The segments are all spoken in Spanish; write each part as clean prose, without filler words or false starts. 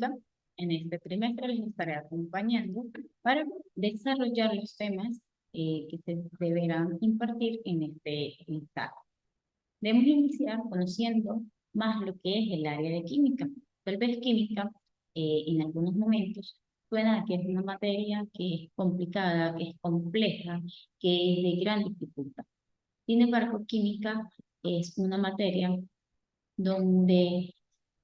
química. En este trimestre les estaré acompañando para desarrollar los temas que se deberán impartir en este estado. Debemos iniciar conociendo más lo que es el área de química. Tal vez química, en algunos momentos, suena que es una materia que es complicada, que es compleja, que es de gran dificultad. Sin embargo, química es una materia donde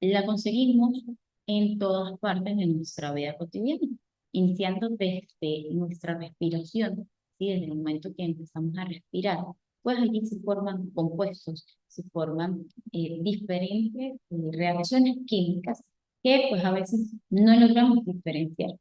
la conseguimos en todas partes de nuestra vida cotidiana, iniciando desde nuestra respiración, ¿sí? Desde el momento que empezamos a respirar, pues allí se forman compuestos, se forman diferentes reacciones químicas que pues a veces no logramos diferenciar.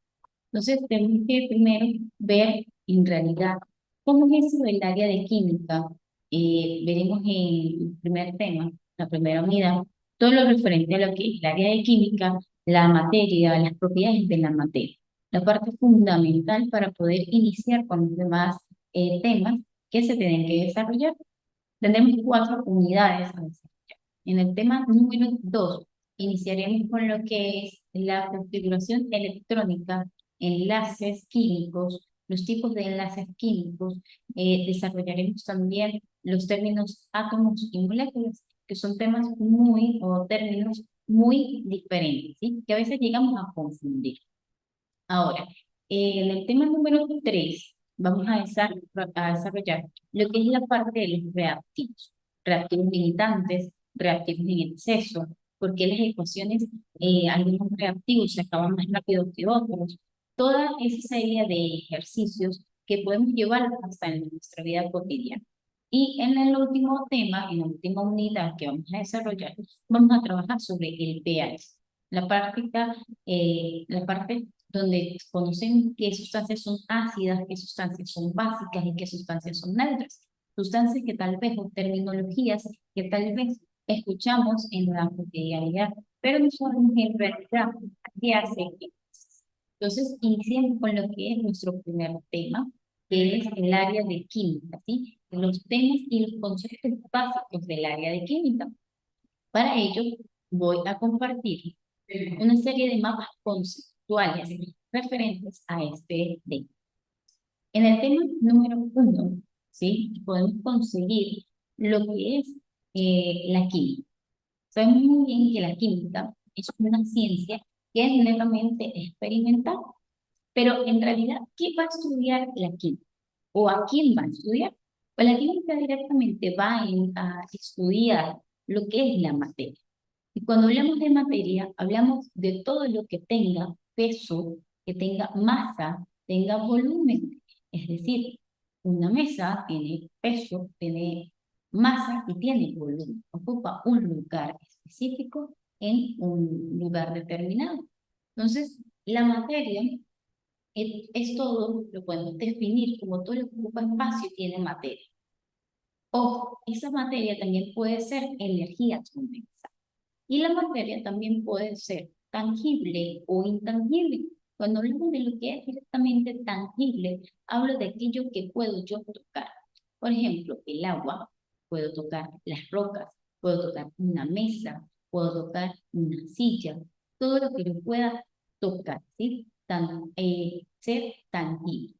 Entonces tenemos que primero ver en realidad cómo es eso del área de química. Veremos en el primer tema, la primera unidad, todo lo referente a lo que es el área de química, la materia, las propiedades de la materia. La parte fundamental para poder iniciar con los demás temas que se tienen que desarrollar. Tenemos 4 unidades a desarrollar. En el tema número 2, iniciaremos con lo que es la configuración electrónica, enlaces químicos, los tipos de enlaces químicos. Desarrollaremos también los términos átomos y moléculas, que son temas o términos muy diferentes, ¿sí? Que a veces llegamos a confundir. Ahora, en el tema número 3, vamos a desarrollar lo que es la parte de los reactivos, reactivos limitantes, reactivos en exceso, porque las ecuaciones, algunos reactivos se acaban más rápido que otros, toda esa serie de ejercicios que podemos llevar hasta en nuestra vida cotidiana. Y en el último tema, en la última unidad que vamos a desarrollar, vamos a trabajar sobre el pH, la parte donde conocen qué sustancias son ácidas, qué sustancias son básicas y qué sustancias son neutras. Sustancias que tal vez, o terminologías que tal vez escuchamos en la cotidianidad, pero no sabemos en realidad qué hace qué. Entonces, iniciemos con lo que es nuestro primer tema, que es el área de química, ¿sí? Los temas y los conceptos básicos del área de química. Para ello, voy a compartir una serie de mapas conceptuales referentes a este tema. En el tema número 1, ¿sí? Podemos conseguir lo que es la química. Sabemos muy bien que la química es una ciencia que es netamente experimental, pero en realidad, ¿qué va a estudiar la química? ¿O a quién va a estudiar? Pues la química directamente a estudiar lo que es la materia. Y cuando hablamos de materia, hablamos de todo lo que tenga peso, que tenga masa, tenga volumen. Es decir, una mesa tiene peso, tiene masa y tiene volumen. Ocupa un lugar específico en un lugar determinado. Entonces, la materia es todo, lo podemos definir como todo lo que ocupa espacio y tiene materia. O esa materia también puede ser energía condensada. Y la materia también puede ser tangible o intangible. Cuando hablamos de lo que es directamente tangible, hablo de aquello que puedo yo tocar. Por ejemplo, el agua, puedo tocar las rocas, puedo tocar una mesa, puedo tocar una silla, todo lo que yo pueda tocar, ¿sí? Ser tangible.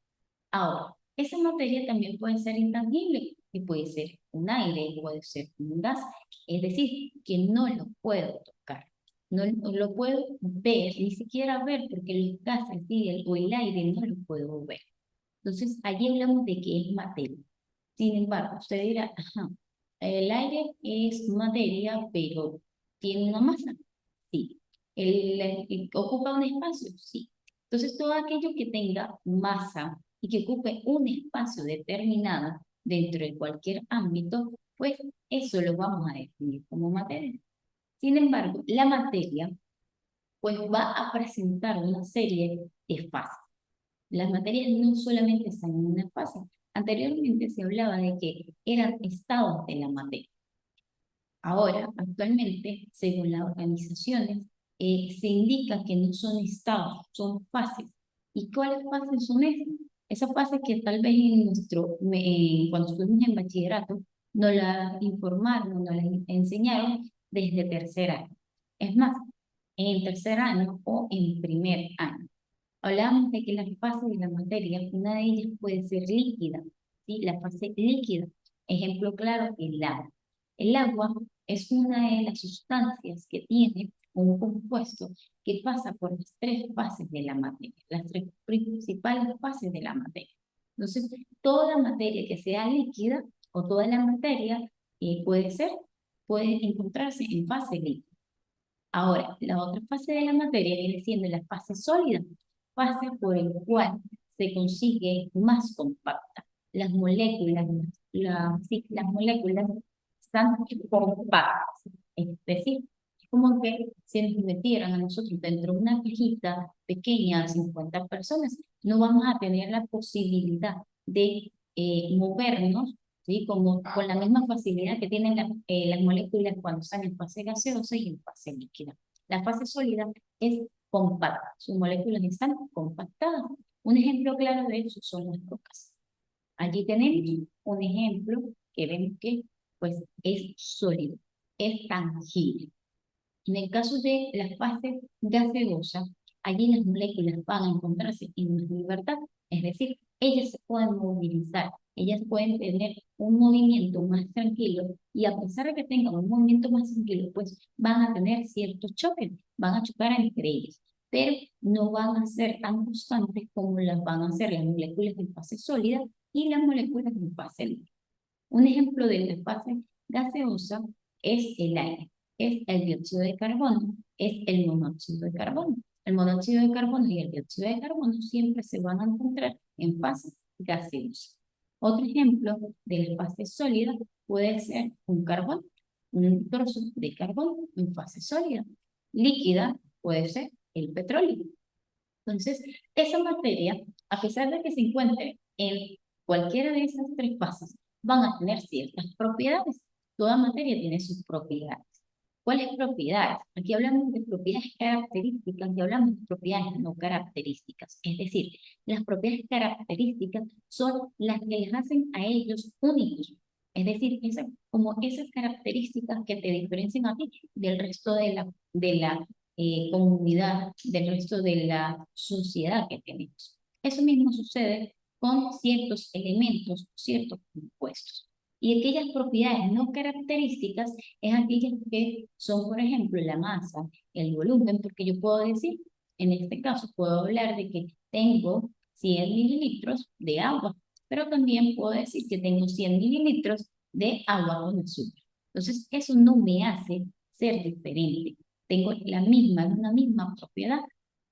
Ahora, esa materia también puede ser intangible y puede ser un aire, puede ser un gas, es decir, que no lo puedo tocar, no lo puedo ver, ni siquiera ver, porque el gas o el aire no lo puedo ver. Entonces, allí hablamos de que es materia. Sin embargo, usted dirá, ajá, el aire es materia, pero tiene una masa. Sí. ¿Ocupa un espacio? Sí. Entonces, todo aquello que tenga masa y que ocupe un espacio determinado dentro de cualquier ámbito, pues eso lo vamos a definir como materia. Sin embargo, la materia pues va a presentar una serie de fases. Las materias no solamente están en una fase. Anteriormente se hablaba de que eran estados de la materia. Ahora, actualmente, según las organizaciones, se indica que no son estados, son fases. ¿Y cuáles fases son esas? Esas fases que tal vez cuando estuvimos en bachillerato, nos las informaron, nos las enseñaron desde tercer año. Es más, en tercer año o en primer año. Hablamos de que las fases de la materia, una de ellas puede ser líquida, ¿sí? La fase líquida. Ejemplo claro, el agua. El agua es una de las sustancias que tiene un compuesto que pasa por las tres fases de la materia, las tres principales fases de la materia. Entonces, toda materia que sea líquida o toda la materia puede encontrarse en fase líquida. Ahora, la otra fase de la materia viene siendo la fase sólida, fase por el cual se consigue más compacta. Las moléculas, sí, las moléculas están compactas. Es decir, es como que si nos metieran a nosotros dentro de una cajita pequeña de 50 personas, no vamos a tener la posibilidad de movernos, ¿sí? Como con la misma facilidad que tienen las moléculas cuando están en fase gaseosa y en fase líquida. La fase sólida es compacta, sus moléculas están compactadas. Un ejemplo claro de eso son las rocas. Allí tenemos un ejemplo que vemos que pues, es sólido, es tangible. En el caso de la fase gaseosa, allí las moléculas van a encontrarse en libertad, es decir, ellas se pueden movilizar, ellas pueden tener un movimiento más tranquilo y a pesar de que tengan un movimiento más tranquilo, pues van a tener ciertos choques, van a chocar entre ellas, pero no van a ser tan constantes como las van a ser las moléculas en fase sólida y las moléculas en fase líquida. Un ejemplo de la fase gaseosa es el aire, es el dióxido de carbono, es el monóxido de carbono. El monóxido de carbono y el dióxido de carbono siempre se van a encontrar en fase gaseosa. Otro ejemplo de la fase sólida puede ser un carbón, un trozo de carbón en fase sólida. Líquida puede ser el petróleo. Entonces, esa materia, a pesar de que se encuentre en cualquiera de esas tres fases, van a tener ciertas propiedades. Toda materia tiene sus propiedades. ¿Cuáles propiedades? Aquí hablamos de propiedades características y hablamos de propiedades no características. Es decir, las propiedades características son las que les hacen a ellos únicos. Es decir, como esas características que te diferencian a ti del resto de la comunidad, del resto de la sociedad que tenemos. Eso mismo sucede con ciertos elementos, ciertos compuestos. Y aquellas propiedades no características es aquellas que son, por ejemplo, la masa, el volumen, porque yo puedo decir, en este caso, puedo hablar de que tengo 100 mililitros de agua, pero también puedo decir que tengo 100 mililitros de agua con azúcar. Entonces, eso no me hace ser diferente. Tengo una misma propiedad,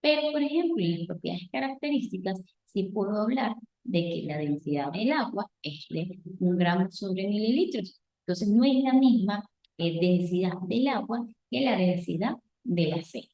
pero, por ejemplo, en las propiedades características, sí puedo hablar de que la densidad del agua es de 1 gramo sobre mililitros. Entonces, no es la misma densidad del agua que la densidad del aceite.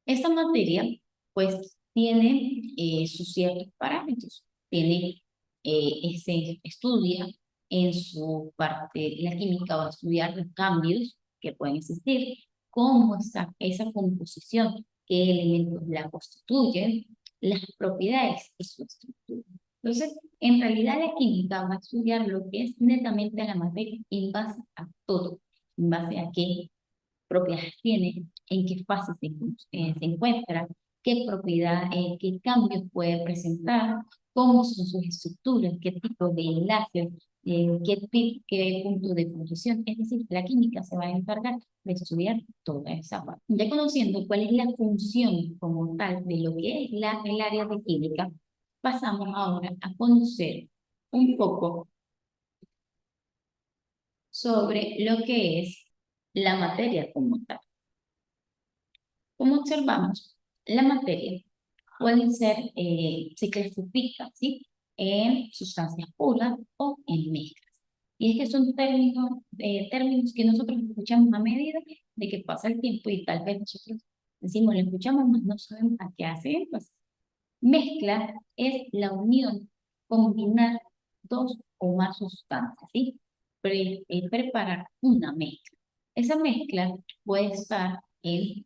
Esta materia, pues, tiene sus ciertos parámetros. Se estudia en su parte, la química va a estudiar los cambios que pueden existir, cómo está esa composición, qué elementos la constituyen, las propiedades y su estructura. Entonces, en realidad la química va a estudiar lo que es netamente la materia en base a todo, en base a qué propiedades tiene, en qué fase se encuentra, qué cambios puede presentar, cómo son sus estructuras, qué tipo de enlaces, qué punto de función. Es decir, la química se va a encargar de estudiar toda esa parte. Ya conociendo cuál es la función como tal de lo que es el área de química, pasamos ahora a conocer un poco sobre lo que es la materia como tal. Como observamos, la materia se clasifica, ¿sí? En sustancias puras o en mezclas. Y es que son términos que nosotros escuchamos a medida de que pasa el tiempo y tal vez nosotros decimos, lo escuchamos, mas no sabemos a qué hace énfasis. Mezcla es la unión, combinar dos o más sustancias, ¿sí? Preparar una mezcla. Esa mezcla puede estar en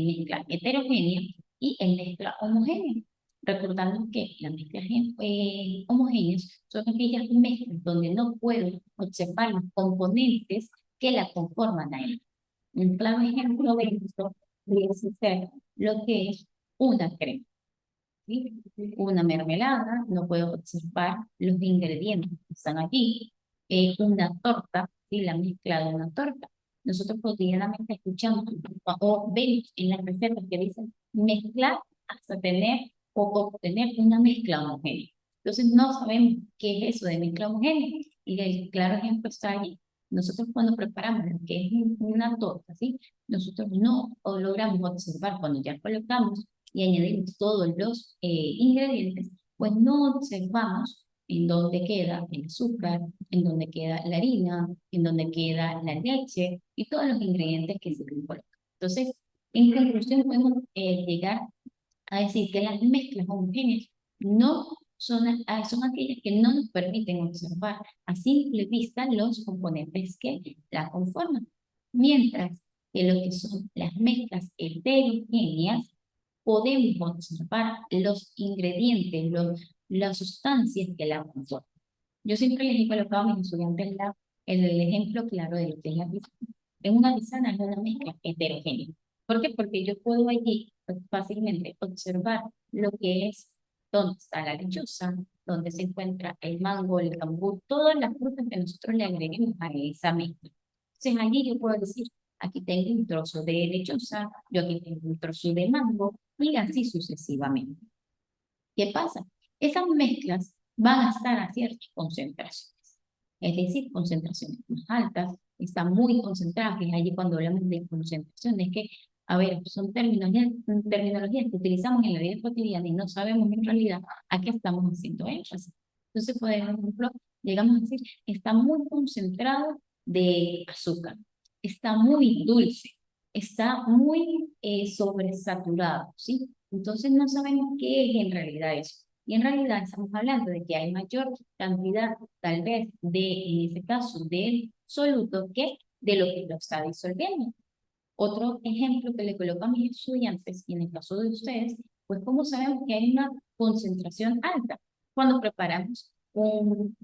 mezcla heterogénea y en mezcla homogénea. Recordando que las mezclas homogéneas son aquellas mezclas donde no puedo observar los componentes que la conforman a ella. Un claro ejemplo de esto es ser lo que es una crema, ¿sí? Una mermelada, no puedo observar los ingredientes que están allí. Una torta, ¿sí? La mezcla de una torta. Nosotros cotidianamente escuchamos o vemos en las recetas que dicen mezclar hasta tener o obtener una mezcla homogénea. Entonces no sabemos qué es eso de mezcla homogénea y el claro ejemplo está allí. Nosotros cuando preparamos lo que es una torta, ¿sí? Nosotros no logramos observar cuando ya colocamos y añadimos todos los ingredientes, pues no observamos en dónde queda el azúcar, en dónde queda la harina, en dónde queda la leche y todos los ingredientes que se colocan. Entonces, en conclusión, podemos llegar a decir que las mezclas homogéneas no son aquellas que no nos permiten observar a simple vista los componentes que la conforman, mientras que lo que son las mezclas heterogéneas podemos observar los ingredientes, las sustancias que la conforman. Yo siempre les he colocado a mis estudiantes el ejemplo claro de lo que es la pizza. En una pizza es una mezcla heterogénea. ¿Por qué? Porque yo puedo allí pues, fácilmente observar lo que es dónde está la lechuza, dónde se encuentra el mango, el cambur, todas las frutas que nosotros le agreguemos a esa mezcla. Entonces allí yo puedo decir, aquí tengo un trozo de lechuza, yo aquí tengo un trozo de mango, y así sucesivamente. ¿Qué pasa? Esas mezclas van a estar a ciertas concentraciones, es decir, concentraciones más altas, están muy concentradas, que es allí cuando hablamos de concentraciones, que, a ver, son terminologías que utilizamos en la vida cotidiana y no sabemos en realidad a qué estamos haciendo énfasis. Entonces, por ejemplo, llegamos a decir, está muy concentrado de azúcar, está muy dulce, está muy sobresaturado, ¿sí? Entonces no sabemos qué es en realidad eso. Y en realidad estamos hablando de que hay mayor cantidad, tal vez, en ese caso, del soluto que de lo que lo está disolviendo. Otro ejemplo que le coloco a mis estudiantes, y en el caso de ustedes, pues como sabemos que hay una concentración alta cuando preparamos un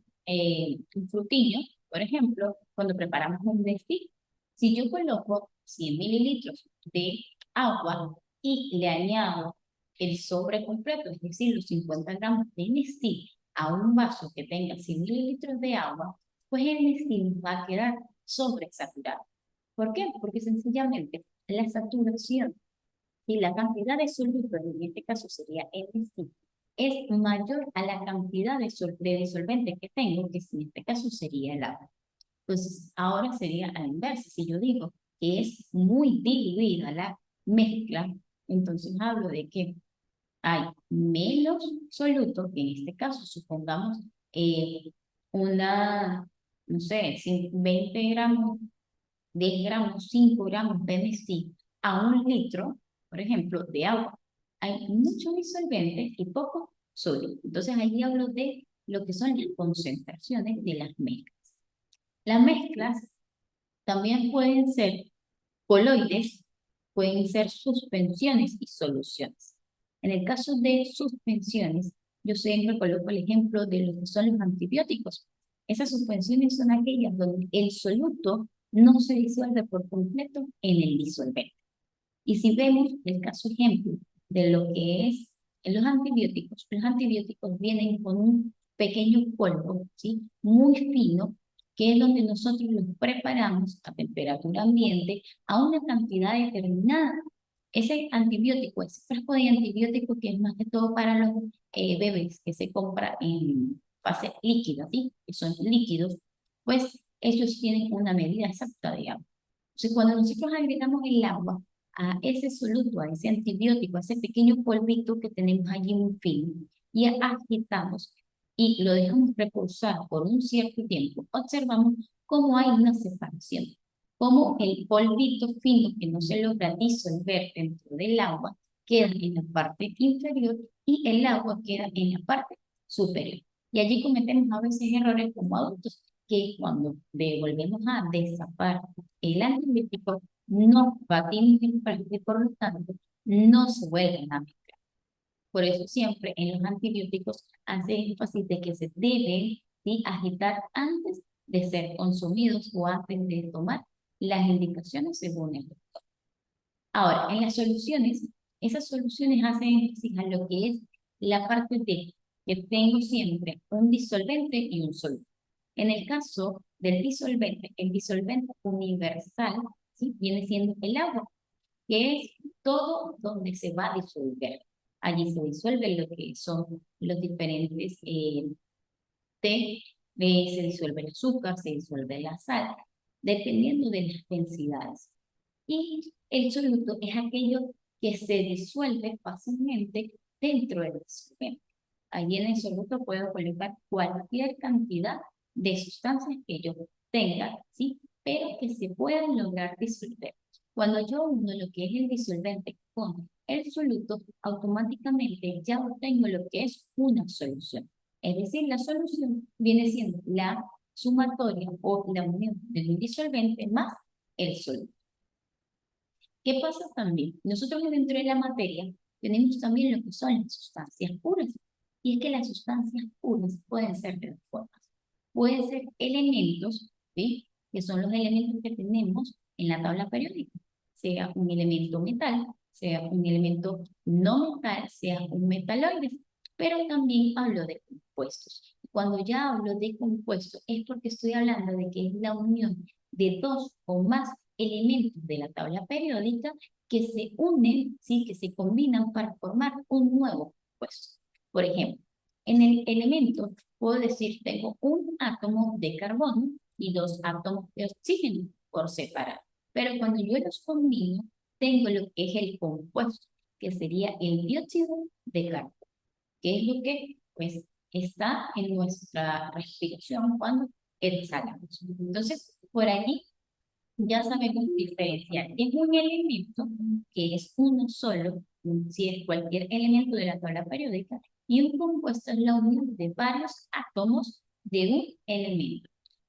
frutillo, por ejemplo, cuando preparamos un Nestlé. Si yo coloco 100 mililitros de agua y le añado el sobre completo, es decir, los 50 gramos de Nestlé a un vaso que tenga 100 mililitros de agua, pues el Nestlé va a quedar sobresaturado. ¿Por qué? Porque sencillamente la saturación y la cantidad de soluto, en este caso sería NC, es mayor a la cantidad de disolvente que tengo, que en este caso sería el agua. Entonces, ahora sería a la inversa. Si yo digo que es muy diluida la mezcla, entonces hablo de que hay menos soluto, que en este caso supongamos una, no sé, 20 gramos 10 gramos, 5 gramos de Nestlé a un litro, por ejemplo, de agua. Hay mucho disolvente y poco sólido. Entonces ahí hablo de lo que son las concentraciones de las mezclas. Las mezclas también pueden ser coloides, pueden ser suspensiones y soluciones. En el caso de suspensiones, yo siempre coloco el ejemplo de lo que son los antibióticos. Esas suspensiones son aquellas donde el soluto no se disuelve por completo en el disolvente. Y si vemos el caso ejemplo de lo que es los antibióticos vienen con un pequeño polvo, ¿sí? Muy fino, que es donde nosotros los preparamos a temperatura ambiente a una cantidad determinada. Ese antibiótico, ese frasco de antibiótico que es más que todo para los bebés, que se compra en fase líquida, ¿sí? Que son líquidos, pues ellos tienen una medida exacta, digamos. Entonces, cuando nosotros agregamos el agua a ese soluto, a ese antibiótico, a ese pequeño polvito que tenemos allí un fin, y agitamos y lo dejamos reposar por un cierto tiempo, observamos cómo hay una separación, cómo el polvito fino que no se logra disolver dentro del agua queda en la parte inferior y el agua queda en la parte superior. Y allí cometemos a veces errores como adultos, que cuando volvemos a destapar el antibiótico, no batimos el frasco y por lo tanto no se vuelven a mezclar. Por eso siempre en los antibióticos hace énfasis de que se deben, ¿sí?, agitar antes de ser consumidos o antes de tomar las indicaciones según el doctor. Ahora, en las soluciones, esas soluciones hacen énfasis a lo que es la parte de que tengo siempre un disolvente y un solvente. En el caso del disolvente, el disolvente universal, ¿sí?, viene siendo el agua, que es todo donde se va a disolver. Allí se disuelve lo que son los diferentes té, se disuelve el azúcar, se disuelve la sal, dependiendo de las densidades. Y el soluto es aquello que se disuelve fácilmente dentro del disolvente. Allí en el soluto puedo colocar cualquier cantidad de sustancias que yo tenga, ¿sí?, pero que se puedan lograr disolver. Cuando yo uno lo que es el disolvente con el soluto, automáticamente ya obtengo lo que es una solución. Es decir, la solución viene siendo la sumatoria o la unión de un disolvente más el soluto. ¿Qué pasa también? Nosotros dentro de la materia tenemos también lo que son las sustancias puras. Y es que las sustancias puras pueden ser de dos formas. Pueden ser elementos, ¿sí?, que son los elementos que tenemos en la tabla periódica. Sea un elemento metal, sea un elemento no metal, sea un metaloide. Pero también hablo de compuestos. Cuando ya hablo de compuestos es porque estoy hablando de que es la unión de dos o más elementos de la tabla periódica que se unen, ¿sí?, que se combinan para formar un nuevo compuesto. Por ejemplo, en el elemento puedo decir tengo un átomo de carbono y dos átomos de oxígeno por separado. Pero cuando yo los combino, tengo lo que es el compuesto, que sería el dióxido de carbono, que es lo que pues está en nuestra respiración cuando exhalamos. Entonces, por allí ya sabemos diferenciar. Es un elemento que es uno solo, si es cualquier elemento de la tabla periódica, y un compuesto es la unión de varios átomos de un elemento.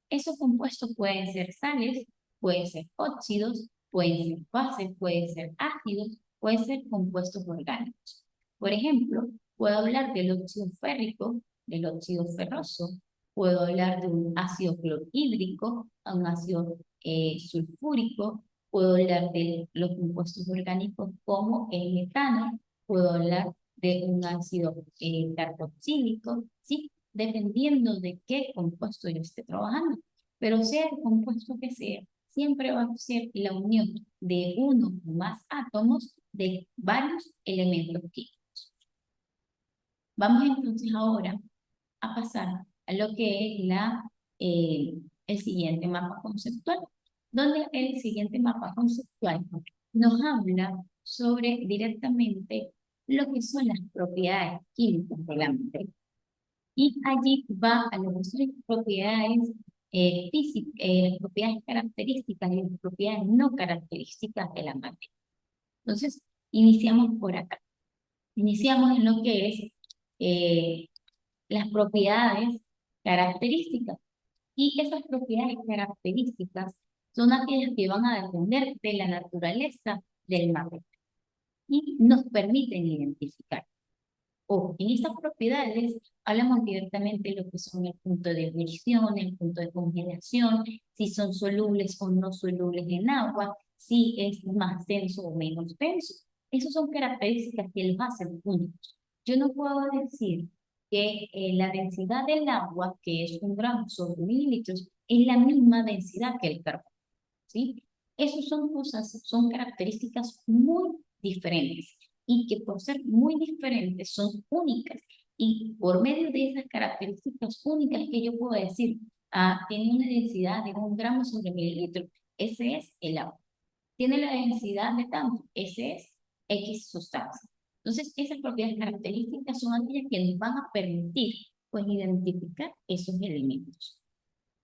Esos compuestos pueden ser sales, pueden ser óxidos, pueden ser bases, pueden ser ácidos, pueden ser compuestos orgánicos. Por ejemplo, puedo hablar del óxido férrico, del óxido ferroso, puedo hablar de un ácido clorhídrico, un ácido sulfúrico, puedo hablar de los compuestos orgánicos como el metano, puedo hablar de un ácido carboxílico, ¿sí?, dependiendo de qué compuesto yo esté trabajando. Pero sea el compuesto que sea, siempre va a ser la unión de uno o más átomos de varios elementos químicos. Vamos entonces ahora a pasar a lo que es el siguiente mapa conceptual, donde el siguiente mapa conceptual nos habla sobre directamente lo que son las propiedades químicas de la materia. Y allí va a lo que son las propiedades físicas, las propiedades características y las propiedades no características de la materia. Entonces, iniciamos por acá. Iniciamos en lo que es las propiedades características. Y esas propiedades características son aquellas que van a depender de la naturaleza del material y nos permiten identificar. O en estas propiedades hablamos directamente de lo que son el punto de ebullición, el punto de congelación, si son solubles o no solubles en agua, si es más denso o menos denso. Esas son características que los hacen únicos. Yo no puedo decir que la densidad del agua, que es 1 gramo sobre mililitros, es la misma densidad que el carbono, ¿sí? Esas son cosas, son características muy diferentes y que por ser muy diferentes son únicas. Y por medio de esas características únicas que yo puedo decir, tiene una densidad de 1 gramo sobre mililitro, ese es el agua. Tiene la densidad de tanto, ese es X sustancia. Entonces, esas propiedades características son aquellas que nos van a permitir pues, identificar esos elementos.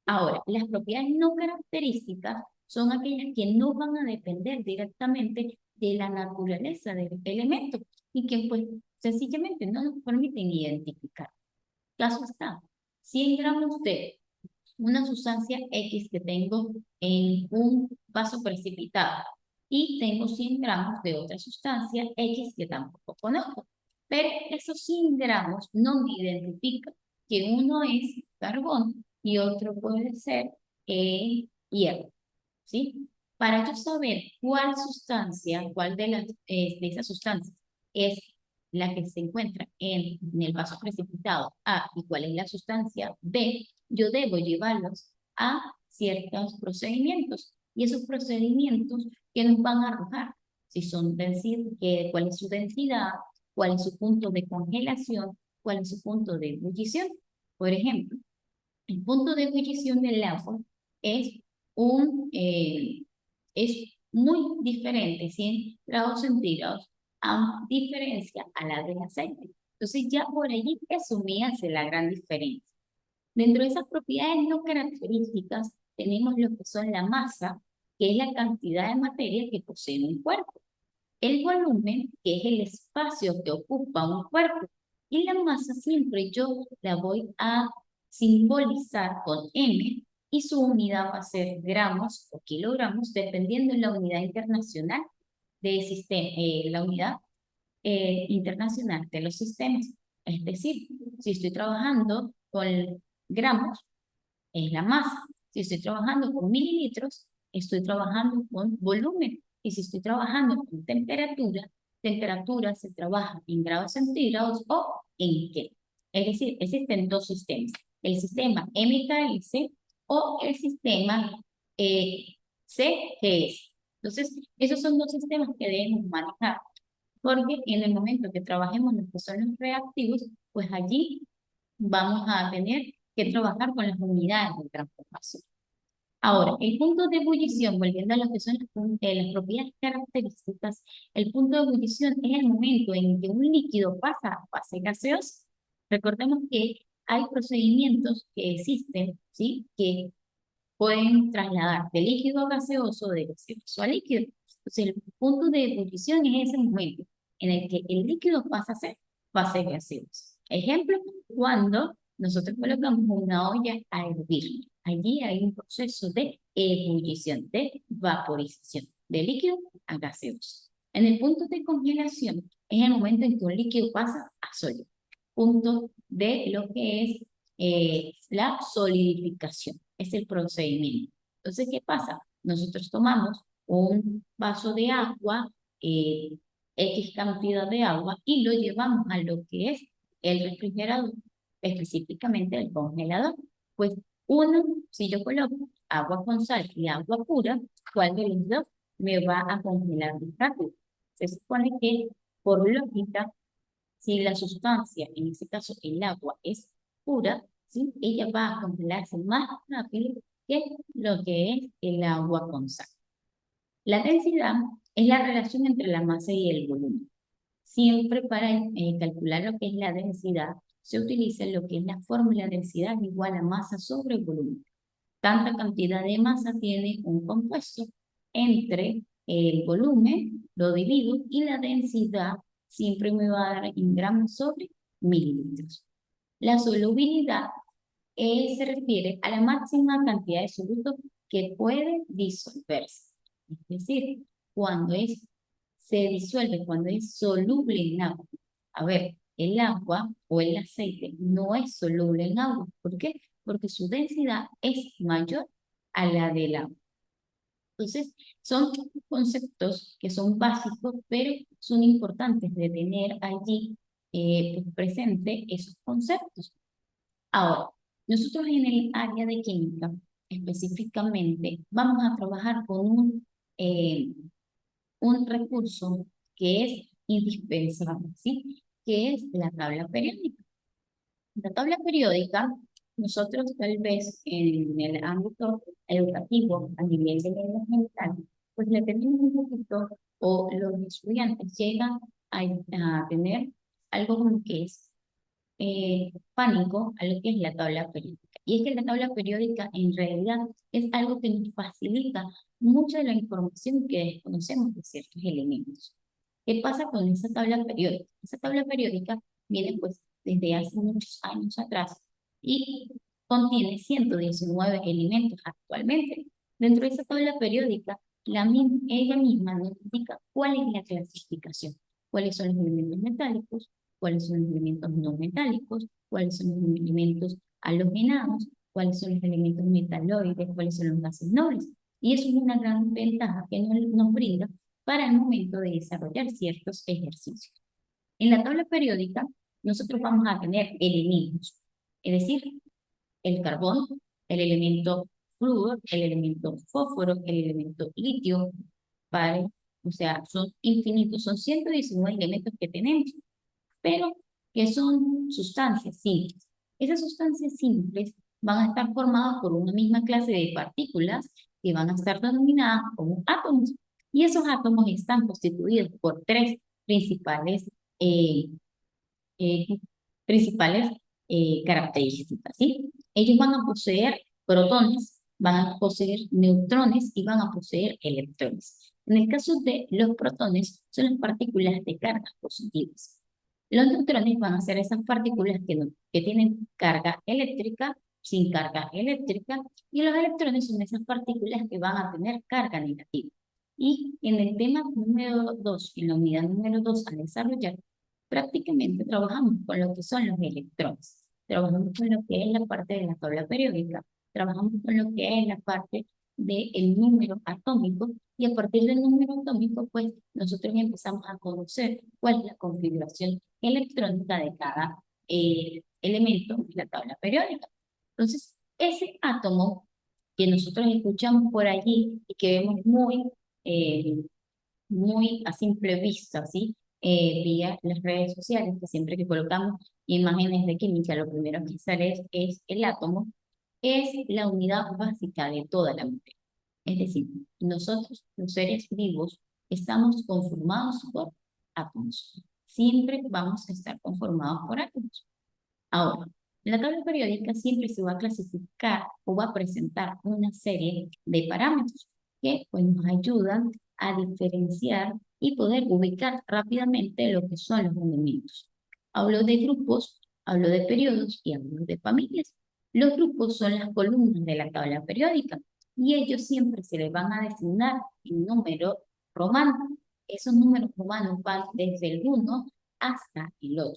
Ahora, las propiedades no características son aquellas que no van a depender directamente de la naturaleza del elemento y que pues sencillamente no nos permiten identificar. Caso está, 100 gramos de una sustancia X que tengo en un vaso precipitado y tengo 100 gramos de otra sustancia X que tampoco conozco. Pero esos 100 gramos no me identifican que uno es carbón y otro puede ser hierro, ¿sí? Para yo saber cuál sustancia, cuál de esas sustancias es la que se encuentra en el vaso precipitado A y cuál es la sustancia B, yo debo llevarlos a ciertos procedimientos. Y esos procedimientos que nos van a arrojar, si son cuál es su densidad, cuál es su punto de congelación, cuál es su punto de ebullición. Por ejemplo, el punto de ebullición del agua es es muy diferente, 100 grados centígrados, a diferencia a la del aceite. Entonces ya por allí eso me hace la gran diferencia. Dentro de esas propiedades no características tenemos lo que son la masa, que es la cantidad de materia que posee un cuerpo, el volumen, que es el espacio que ocupa un cuerpo, y la masa siempre yo la voy a simbolizar con M y su unidad va a ser gramos o kilogramos, dependiendo de la unidad internacional la unidad internacional de los sistemas. Es decir, si estoy trabajando con gramos, es la masa. Si estoy trabajando con mililitros, estoy trabajando con volumen. Y si estoy trabajando con temperatura se trabaja en grados centígrados o en Kelvin. Es decir, existen dos sistemas. El sistema MKS o el sistema CGS. Entonces, esos son dos sistemas que debemos manejar. Porque en el momento que trabajemos los que son los reactivos, pues allí vamos a tener que trabajar con las unidades de transformación. Ahora, el punto de ebullición, volviendo a lo que son las propiedades características, el punto de ebullición es el momento en que un líquido pasa a fase gaseosa. Recordemos que hay procedimientos que existen, ¿sí? Que pueden trasladar de líquido a gaseoso, de gaseoso a líquido. Entonces, el punto de ebullición es ese momento en el que el líquido pasa a ser fase gaseosa. Ejemplo, cuando nosotros colocamos una olla a hervir. Allí hay un proceso de ebullición, de vaporización, de líquido a gaseoso. En el punto de congelación es el momento en que un líquido pasa a sólido. Punto de lo que es la solidificación, es el procedimiento. Entonces, ¿qué pasa? Nosotros tomamos un vaso de agua, X cantidad de agua, y lo llevamos a lo que es el refrigerador, específicamente el congelador. Pues si yo coloco agua con sal y agua pura, ¿cuál de los dos me va a congelar más rápido? Se supone que, por lógica, si la sustancia, en este caso el agua, es pura, ¿sí? Ella va a congelarse más rápido que lo que es el agua con sal. La densidad es la relación entre la masa y el volumen. Siempre para calcular lo que es la densidad, se utiliza lo que es la fórmula densidad igual a masa sobre volumen. Tanta cantidad de masa tiene un compuesto entre el volumen, lo divido, y la densidad siempre me va a dar en gramos sobre mililitros. La solubilidad se refiere a la máxima cantidad de soluto que puede disolverse. Es decir, se disuelve, cuando es soluble en agua. A ver, el agua o el aceite no es soluble en agua. ¿Por qué? Porque su densidad es mayor a la del agua. Entonces, son conceptos que son básicos, pero son importantes de tener allí presente esos conceptos. Ahora, nosotros en el área de química, específicamente, vamos a trabajar con un recurso que es indispensable, ¿sí? Que es la tabla periódica. La tabla periódica, nosotros tal vez en el ámbito educativo, a nivel de lengua general, pues le tenemos un poquito, o los estudiantes llegan a tener algo como que es pánico a lo que es la tabla periódica. Y es que la tabla periódica en realidad es algo que nos facilita mucha de la información que desconocemos de ciertos elementos. ¿Qué pasa con esa tabla periódica? Esa tabla periódica viene pues desde hace muchos años atrás y contiene 119 elementos actualmente. Dentro de esa tabla periódica, ella misma nos indica cuál es la clasificación, cuáles son los elementos metálicos, cuáles son los elementos no metálicos, cuáles son los elementos halogenados, cuáles son los elementos metaloides, cuáles son los gases nobles. Y eso es una gran ventaja que nos brinda para el momento de desarrollar ciertos ejercicios. En la tabla periódica, nosotros vamos a tener elementos, es decir, el carbón, el elemento flúor, el elemento fósforo, el elemento litio, ¿vale? O sea, son infinitos, son 119 elementos que tenemos, pero que son sustancias simples. Esas sustancias simples van a estar formadas por una misma clase de partículas que van a estar denominadas como átomos. Y esos átomos están constituidos por tres principales eh, eh, principales características, ¿sí? Ellos van a poseer protones, van a poseer neutrones y van a poseer electrones. En el caso de los protones, son las partículas de cargas positivas. Los neutrones van a ser esas partículas que tienen carga eléctrica, sin carga eléctrica, y los electrones son esas partículas que van a tener carga negativa. Y en el tema número 2, en la unidad número 2 a desarrollar, prácticamente trabajamos con lo que son los electrones, trabajamos con lo que es la parte de la tabla periódica, trabajamos con lo que es la parte del número atómico y a partir del número atómico, pues nosotros empezamos a conocer cuál es la configuración electrónica de cada elemento de la tabla periódica. Entonces, ese átomo que nosotros escuchamos por allí y que vemos eh, muy a simple vista, ¿sí? Vía las redes sociales, que siempre que colocamos imágenes de química, lo primero que sale es el átomo, es la unidad básica de toda la materia. Es decir, nosotros, los seres vivos, estamos conformados por átomos. Siempre vamos a estar conformados por átomos. Ahora, la tabla periódica siempre se va a clasificar o va a presentar una serie de parámetros que pues, nos ayudan a diferenciar y poder ubicar rápidamente lo que son los elementos. Hablo de grupos, hablo de periodos y hablo de familias. Los grupos son las columnas de la tabla periódica y ellos siempre se les van a designar en número romano. Esos números romanos van desde el 1 hasta el 8.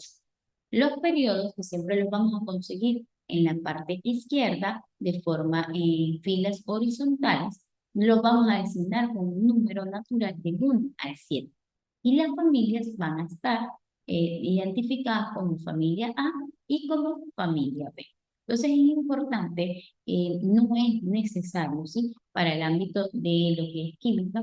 Los periodos, que siempre los vamos a conseguir en la parte izquierda, de forma en filas horizontales, los vamos a designar con un número natural de 1 al 7. Y las familias van a estar identificadas como familia A y como familia B. Entonces es importante, no es necesario, ¿sí? Para el ámbito de lo que es química,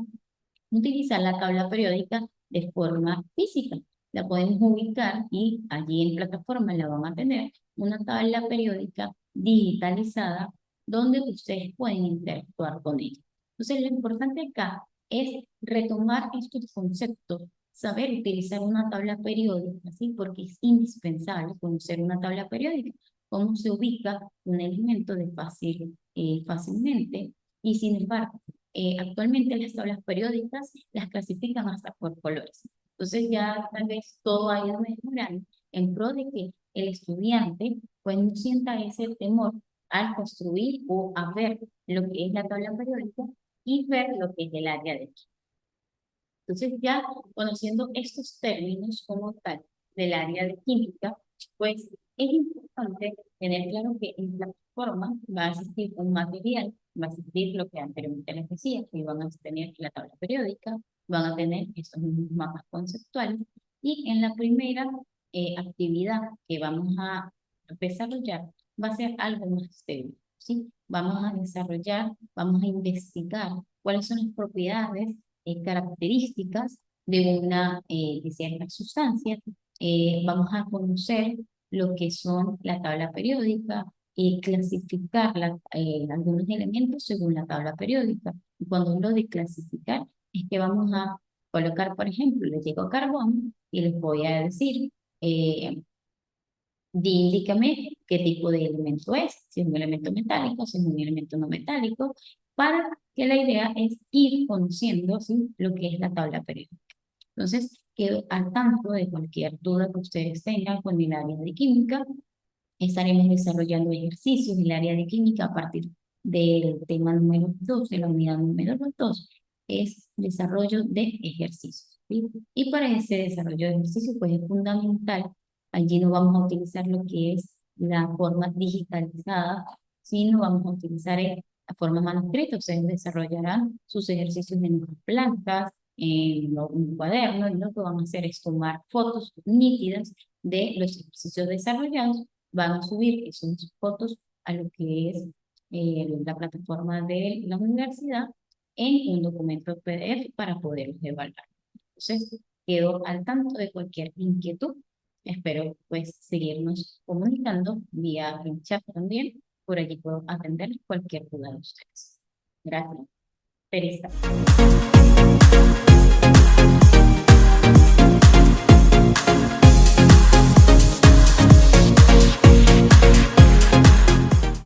utilizar la tabla periódica de forma física. La podemos ubicar y allí en plataforma la van a tener una tabla periódica digitalizada donde ustedes pueden interactuar con ella. Entonces lo importante acá es retomar estos conceptos, saber utilizar una tabla periódica, ¿sí? Porque es indispensable conocer una tabla periódica, cómo se ubica un elemento de fácilmente y sin embargo actualmente las tablas periódicas las clasifican hasta por colores. Entonces ya tal vez todo ha ido mejorando en pro de que el estudiante pues no sienta ese temor al construir o a ver lo que es la tabla periódica y ver lo que es el área de química. Entonces ya conociendo estos términos como tal del área de química, pues es importante tener claro que en la plataforma va a existir un material, va a existir lo que anteriormente les decía, que van a tener la tabla periódica, van a tener estos mismos mapas conceptuales y en la primera actividad que vamos a desarrollar va a ser algo más teórico, ¿sí? Vamos a desarrollar, vamos a investigar cuáles son las propiedades características de ciertas sustancias. Vamos a conocer lo que son la tabla periódica y clasificar algunos elementos según la tabla periódica. Y cuando hablo de clasificar, es que vamos a colocar, por ejemplo, les digo carbón y les voy a decir, indícame qué tipo de elemento es, si es un elemento metálico, si es un elemento no metálico, para que la idea es ir conociendo, ¿sí?, lo que es la tabla periódica. Entonces, quedo al tanto de cualquier duda que ustedes tengan con el área de química. Estaremos desarrollando ejercicios en el área de química a partir del tema número 2, de la unidad número 2, es desarrollo de ejercicios, ¿sí? Y para ese desarrollo de ejercicios, pues es fundamental, allí no vamos a utilizar lo que es la forma digitalizada, sino vamos a utilizar forma manuscrita. Ustedes desarrollarán sus ejercicios en hojas blancas, en un cuaderno, y lo que van a hacer es tomar fotos nítidas de los ejercicios desarrollados. Van a subir esas fotos a lo que es la plataforma de la universidad en un documento PDF para poderlos evaluar. Entonces, quedo al tanto de cualquier inquietud. Espero pues seguirnos comunicando vía el chat también. Por allí puedo atender cualquier duda de ustedes. Gracias. Teresa.